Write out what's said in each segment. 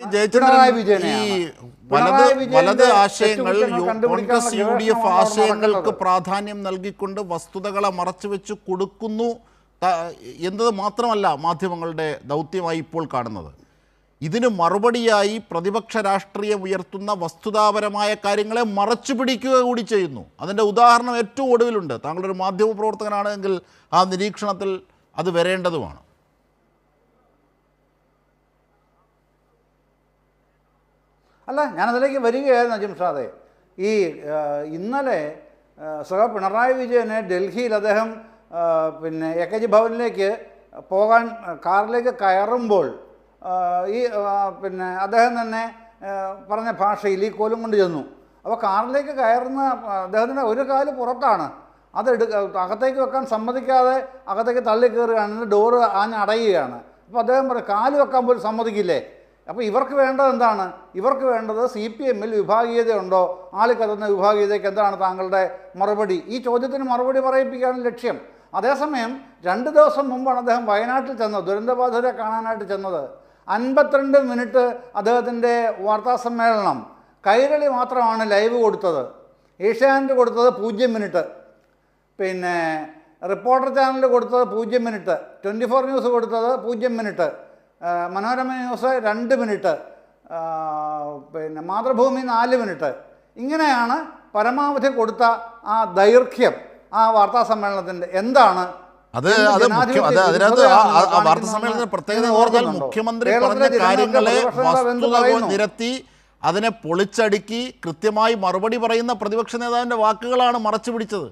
പിണറായി വിജയനെയാണ്. വലത് ആശയങ്ങൾ കോൺഗ്രസ് UDF ആശയങ്ങൾക്ക് പ്രാധാന്യം നൽകിക്കൊണ്ട് വസ്തുതകളെ മറച്ചുവെച്ച് കൊടുക്കുന്നു എന്നത് മാത്രമല്ല മാധ്യമങ്ങളുടെ ദൗത്യമായി ഇപ്പോൾ കാണുന്നത്. ഇതിന് മറുപടിയായി പ്രതിപക്ഷ രാഷ്ട്രീയം ഉയർത്തുന്ന വസ്തുതാപരമായ കാര്യങ്ങളെ മറച്ചു പിടിക്കുക കൂടി ചെയ്യുന്നു. അതിൻ്റെ ഉദാഹരണം ഏറ്റവും ഒടുവിലുണ്ട്. താങ്കളൊരു മാധ്യമ പ്രവർത്തകനാണെങ്കിൽ ആ നിരീക്ഷണത്തിൽ അത് വരേണ്ടതുമാണ്. അല്ല, ഞാനതിലേക്ക് വരികയായിരുന്നു അജിംഷാദെ. ഈ ഇന്നലെ പിണറായി വിജയനെ ഡൽഹിയിൽ അദ്ദേഹം പിന്നെ AKG ഭവനിലേക്ക് പോകാൻ കാറിലേക്ക് കയറുമ്പോൾ ഈ പിന്നെ അദ്ദേഹം തന്നെ പറഞ്ഞ ഭാഷയിൽ ഈ കോലും കൊണ്ട് ചെന്നു. അപ്പോൾ കാറിലേക്ക് കയറുന്ന അദ്ദേഹത്തിൻ്റെ ഒരു കാല് പുറത്താണ്, അത് അകത്തേക്ക് വെക്കാൻ സമ്മതിക്കാതെ അകത്തേക്ക് തള്ളി കയറുകയാണ്, ഡോറ് അടയുകയാണ്. അപ്പോൾ അദ്ദേഹം പറയും കാല് വെക്കാൻ പോലും സമ്മതിക്കില്ലേ. അപ്പോൾ ഇവർക്ക് വേണ്ടത് എന്താണ്? ഇവർക്ക് വേണ്ടത് CPM-ൽ വിഭാഗീയത ഉണ്ടോ, ആളിക്കത്തുന്ന വിഭാഗീയതയ്ക്ക് എന്താണ് താങ്കളുടെ മറുപടി? ഈ ചോദ്യത്തിന് മറുപടി പറയിപ്പിക്കുകയാണ് ലക്ഷ്യം. അതേസമയം 2 ദിവസം മുമ്പാണ് അദ്ദേഹം വയനാട്ടിൽ ചെന്നത്, ദുരന്തബാധിതരെ കാണാനായിട്ട് ചെന്നത്. 52 മിനിറ്റ് അദ്ദേഹത്തിൻ്റെ വാർത്താസമ്മേളനം. കൈരളി മാത്രമാണ് ലൈവ് കൊടുത്തത്, ഏഷ്യാനെറ്റ് കൊടുത്തത് 0 മിനിറ്റ്, പിന്നെ റിപ്പോർട്ടർ ചാനൽ കൊടുത്തത് 0 മിനിറ്റ്, 24 ന്യൂസ് കൊടുത്തത് 0 മിനിറ്റ്, മനോരമ ന്യൂസ് 2 മിനിറ്റ്, പിന്നെ മാതൃഭൂമി 4 മിനിറ്റ്. ഇങ്ങനെയാണ് പരമാവധി കൊടുത്ത ആ ദൈർഘ്യം ആ വാർത്താ സമ്മേളനത്തിൻ്റെ. എന്താണ് മുഖ്യമന്ത്രി പറഞ്ഞ കാര്യങ്ങളെ നിരത്തി അതിനെ പൊളിച്ചടുക്കി കൃത്യമായി മറുപടി പറയുന്ന പ്രതിപക്ഷ നേതാവിന്റെ വാക്കുകളാണ് മറച്ചു പിടിച്ചത്.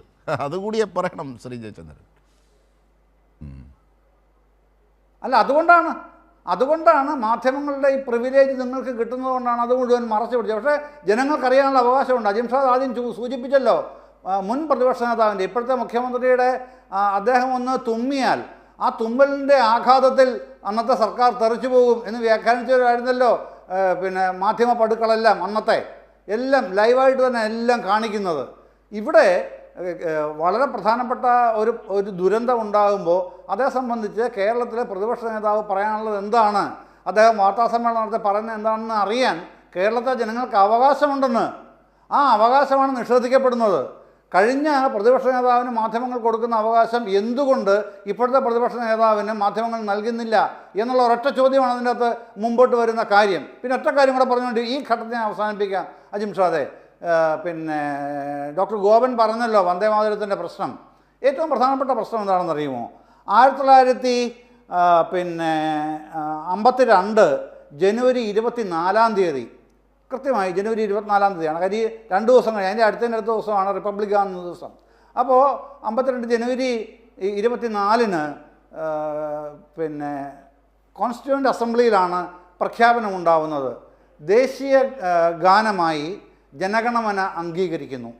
അതുകൂടി പറയണം ശ്രീ ജയചന്ദ്രൻ. അല്ല, അതുകൊണ്ടാണ് മാധ്യമങ്ങളുടെ ഈ പ്രിവിലേജ് നിങ്ങൾക്ക് കിട്ടുന്നത് കൊണ്ടാണ് അത് മുഴുവൻ മറച്ചു പിടിച്ചത്. പക്ഷേ ജനങ്ങൾക്കറിയാനുള്ള അവകാശമുണ്ട്. അജിംഷാദ് ആദ്യം സൂചിപ്പിച്ചല്ലോ, മുൻ പ്രതിപക്ഷ നേതാവിൻ്റെ ഇപ്പോഴത്തെ മുഖ്യമന്ത്രിയുടെ അദ്ദേഹം ഒന്ന് തുമ്മിയാൽ ആ തുമ്മലിൻ്റെ ആഘാതത്തിൽ അന്നത്തെ സർക്കാർ തെറിച്ചു പോകും എന്ന് വ്യാഖ്യാനിച്ചവരായിരുന്നല്ലോ പിന്നെ മാധ്യമ പടുക്കളെല്ലാം അന്നത്തെ എല്ലാം ലൈവായിട്ട് തന്നെ എല്ലാം കാണിക്കുന്നത്. ഇവിടെ വളരെ പ്രധാനപ്പെട്ട ഒരു ദുരന്തം ഉണ്ടാകുമ്പോൾ അതേ സംബന്ധിച്ച് കേരളത്തിലെ പ്രതിപക്ഷ നേതാവ് പറയാനുള്ളത് എന്താണ്, അദ്ദേഹം വാർത്താസമ്മേളനം നടത്തി പറയുന്നത് എന്താണെന്ന് അറിയാൻ കേരളത്തിലെ ജനങ്ങൾക്ക് അവകാശമുണ്ടെന്ന്. ആ അവകാശമാണ് നിഷേധിക്കപ്പെടുന്നത്. കഴിഞ്ഞ പ്രതിപക്ഷ നേതാവിന് മാധ്യമങ്ങൾ കൊടുക്കുന്ന അവകാശം എന്തുകൊണ്ട് ഇപ്പോഴത്തെ പ്രതിപക്ഷ നേതാവിന് മാധ്യമങ്ങൾ നൽകുന്നില്ല എന്നുള്ള ഒരൊറ്റ ചോദ്യമാണ് അതിൻ്റെ അകത്ത് മുമ്പോട്ട് വരുന്ന കാര്യം. പിന്നെ ഒറ്റ കാര്യം കൂടെ പറഞ്ഞുകൊണ്ട് ഈ ഘട്ടത്തിനെ അവസാനിപ്പിക്കാം അജിംഷാദെ. പിന്നെ ഡോക്ടർ ഗോപൻ പറഞ്ഞല്ലോ വന്ദേമാതരത്തിൻ്റെ പ്രശ്നം. ഏറ്റവും പ്രധാനപ്പെട്ട പ്രശ്നം എന്താണെന്ന് അറിയുമോ? 1952 ജനുവരി 24-ാം തീയതി, കൃത്യമായി ജനുവരി 24-ാം തീയതിയാണ്. കാര്യം 2 ദിവസം കഴിഞ്ഞ് അതിൻ്റെ അടുത്ത ദിവസമാണ് റിപ്പബ്ലിക് ആകുന്ന ദിവസം. അപ്പോൾ 52 ജനുവരി 24-ന് പിന്നെ കോൺസ്റ്റിറ്റ്യൂവൻ്റ് അസംബ്ലിയിലാണ് പ്രഖ്യാപനം ഉണ്ടാവുന്നത്. ദേശീയ ഗാനമായി ജനഗണമന അംഗീകരിക്കുന്നു,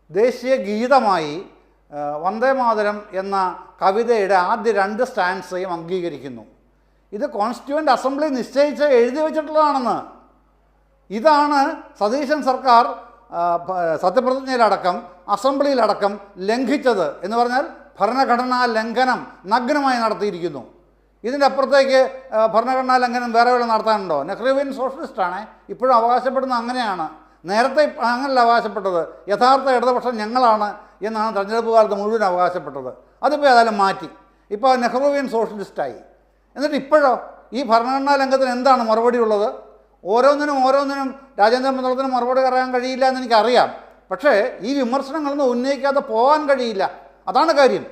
ദേശീയ ഗീതമായി വന്ദേമാതരം എന്ന കവിതയുടെ ആദ്യ 2 സ്റ്റാൻസയും അംഗീകരിക്കുന്നു. ഇത് കോൺസ്റ്റിറ്റ്യൂവൻ്റ് അസംബ്ലി നിശ്ചയിച്ച് എഴുതി വച്ചിട്ടുള്ളതാണെന്ന്. ഇതാണ് സതീശൻ സർക്കാർ സത്യപ്രതിജ്ഞയിലടക്കം അസംബ്ലിയിലടക്കം ലംഘിച്ചത് എന്ന് പറഞ്ഞാൽ ഭരണഘടനാ ലംഘനം നഗ്നമായി നടത്തിയിരിക്കുന്നു. ഇതിൻ്റെ അപ്പുറത്തേക്ക് ഭരണഘടനാ ലംഘനം വേറെ വല്ല നടത്താനുണ്ടോ? നെഹ്റുവിയൻ സോഷ്യലിസ്റ്റാണ് ഇപ്പോഴും അവകാശപ്പെടുന്നത് അങ്ങനെയാണ്. നേരത്തെ അങ്ങനല്ല അവകാശപ്പെട്ടത്, യഥാർത്ഥ ഇടതുപക്ഷം ഞങ്ങളാണ് എന്നാണ് തെരഞ്ഞെടുപ്പ് കാലത്ത് മുഴുവൻ അവകാശപ്പെട്ടത്. അതിപ്പോൾ ഏതായാലും മാറ്റി, ഇപ്പോൾ നെഹ്റുവിയൻ സോഷ്യലിസ്റ്റായി. എന്നിട്ട് ഇപ്പോഴോ ഈ ഭരണഘടനാ ലംഘനത്തിന് എന്താണ് മറുപടി ഉള്ളത്? ഓരോന്നിനും രാജേന്ദ്ര മണ്ഡലത്തിന് മറുപടി പറയാൻ കഴിയില്ല എന്ന് എനിക്കറിയാം. പക്ഷേ ഈ വിമർശനങ്ങളൊന്നും ഉന്നയിക്കാതെ പോകാൻ കഴിയില്ല, അതാണ് കാര്യം.